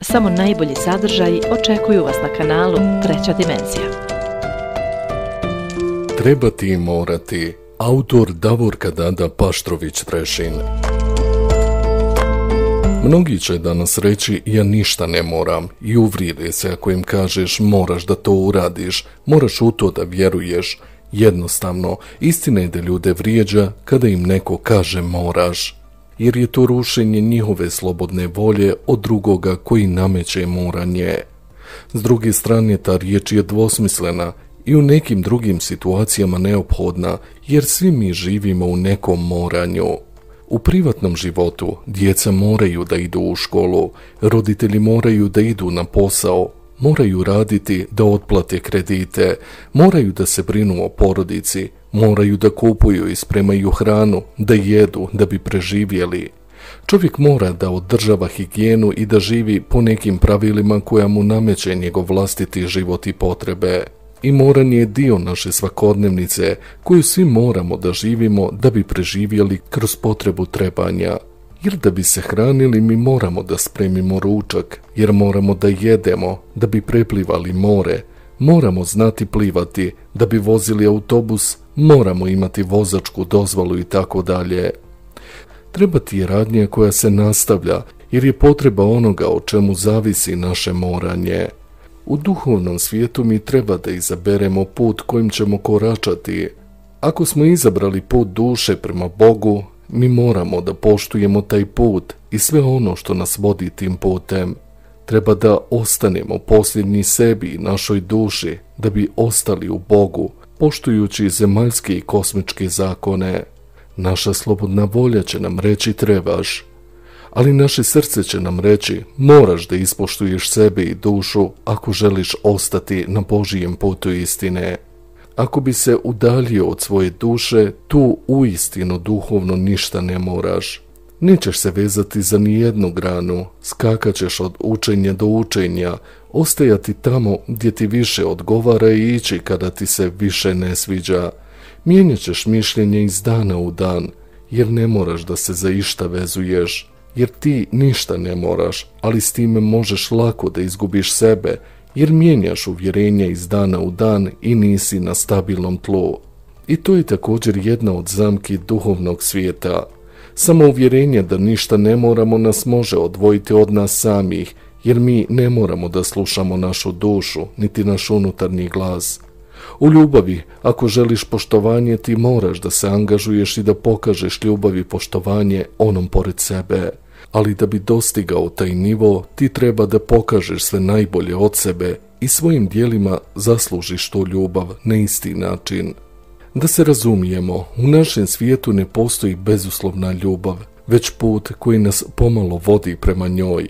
Samo najbolji sadržaji očekuju vas na kanalu Treća dimenzija. Trebati i morati. Autor Davorka Dada Paštrović-Trešin. Mnogi će danas reći ja ništa ne moram i uvrijede se ako im kažeš moraš da to uradiš, moraš u to da vjeruješ. Jednostavno, istina je da ljude vrijeđa kada im neko kaže moraš, jer je to rušenje njihove slobodne volje od drugoga koji nameće moranje. S druge strane, ta riječ je dvosmislena i u nekim drugim situacijama neophodna, jer svi mi živimo u nekom moranju. U privatnom životu djeca moraju da idu u školu, roditelji moraju da idu na posao, moraju raditi da otplate kredite, moraju da se brinu o porodici, moraju da kupuju i spremaju hranu, da jedu da bi preživjeli. Čovjek mora da održava higijenu i da živi po nekim pravilima koja mu nameće njegov vlastiti život i potrebe. I moranje je dio naše svakodnevnice koju svi moramo da živimo da bi preživjeli kroz potrebu trebanja. Jer da bi se hranili mi moramo da spremimo ručak, jer moramo da jedemo da bi preplivali more, moramo znati plivati, da bi vozili autobus, moramo imati vozačku dozvolu i tako dalje. Trebati je radnja koja se nastavlja, jer je potreba onoga o čemu zavisi naše moranje. U duhovnom svijetu mi treba da izaberemo put kojim ćemo koračati. Ako smo izabrali put duše prema Bogu, mi moramo da poštujemo taj put i sve ono što nas vodi tim putem. Treba da ostanemo posljednji sebi i našoj duši, da bi ostali u Bogu, poštujući zemaljske i kosmičke zakone. Naša slobodna volja će nam reći trebaš, ali naše srce će nam reći moraš da ispoštuješ sebe i dušu ako želiš ostati na Božijem putu istine. Ako bi se udaljio od svoje duše, tu uistinu duhovno ništa ne moraš. Nećeš se vezati za nijednu granu, skakaćeš od učenja do učenja, ostajati tamo gdje ti više odgovara i ići kada ti se više ne sviđa. Mijenjat ćeš mišljenje iz dana u dan, jer ne moraš da se za išta vezuješ, jer ti ništa ne moraš, ali s time možeš lako da izgubiš sebe, jer mijenjaš uvjerenja iz dana u dan i nisi na stabilnom tlu. I to je također jedna od zamki duhovnog svijeta. Samo uvjerenje da ništa ne moramo nas može odvojiti od nas samih, jer mi ne moramo da slušamo našu dušu, niti naš unutarnji glas. U ljubavi, ako želiš poštovanje, ti moraš da se angažuješ i da pokažeš ljubav i poštovanje onom pored sebe. Ali da bi dostigao taj nivo, ti treba da pokažeš sve najbolje od sebe i svojim dijelima zaslužiš tu ljubav na isti način. Da se razumijemo, u našem svijetu ne postoji bezuslovna ljubav, već put koji nas pomalo vodi prema njoj.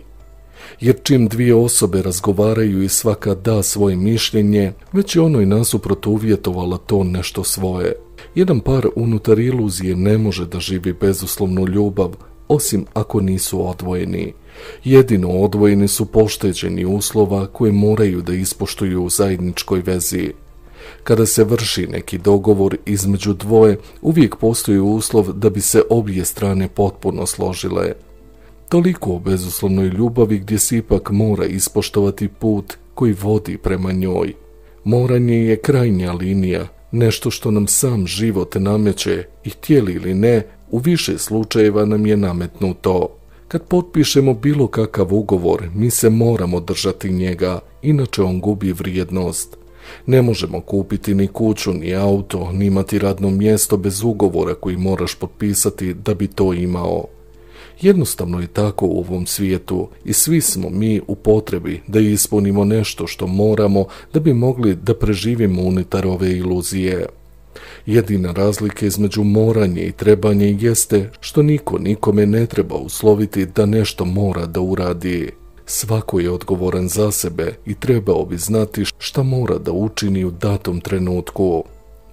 Jer čim dvije osobe razgovaraju i svaka da svoje mišljenje, već je onoj nasuprot uvjetovala to nešto svoje. Jedan par unutar iluzije ne može da živi bezuslovnu ljubav, osim ako nisu odvojeni. Jedino odvojeni su pošteđeni uslova koje moraju da ispoštuju u zajedničkoj vezi. Kada se vrši neki dogovor između dvoje, uvijek postoji uslov da bi se obje strane potpuno složile. Toliko o bezuslovnoj ljubavi gdje se ipak mora ispoštovati put koji vodi prema njoj. Moranje je krajnja linija, nešto što nam sam život nameće i htjeli ili ne, u više slučajeva nam je nametnuto. Kad potpišemo bilo kakav ugovor, mi se moramo držati njega, inače on gubi vrijednost. Ne možemo kupiti ni kuću, ni auto, ni imati radno mjesto bez ugovora koji moraš potpisati da bi to imao. Jednostavno je tako u ovom svijetu i svi smo mi u potrebi da ispunimo nešto što moramo da bi mogli da preživimo unutar ove iluzije. Jedina razlika između moranja i trebanja jeste što niko nikome ne treba usloviti da nešto mora da uradi. Svako je odgovoran za sebe i trebao bi znati šta mora da učini u datom trenutku.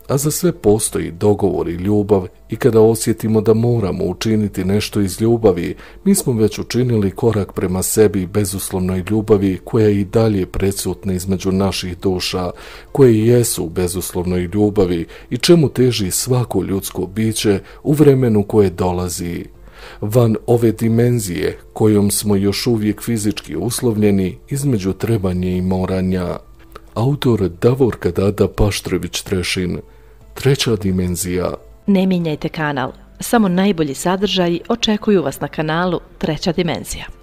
A za sve postoji dogovor i ljubav i kada osjetimo da moramo učiniti nešto iz ljubavi, mi smo već učinili korak prema sebi bezuslovnoj ljubavi koja je i dalje predsutna između naših duša, koje jesu u bezuslovnoj ljubavi i čemu teži svako ljudsko biće u vremenu koje dolazi. Van ove dimenzije, kojom smo još uvijek fizički uslovljeni, između trebanja i moranja. Autor Davorka Dada Paštrović-Trešin. Treća dimenzija. Ne mijenjajte kanal. Samo najbolji sadržaji očekuju vas na kanalu Treća dimenzija.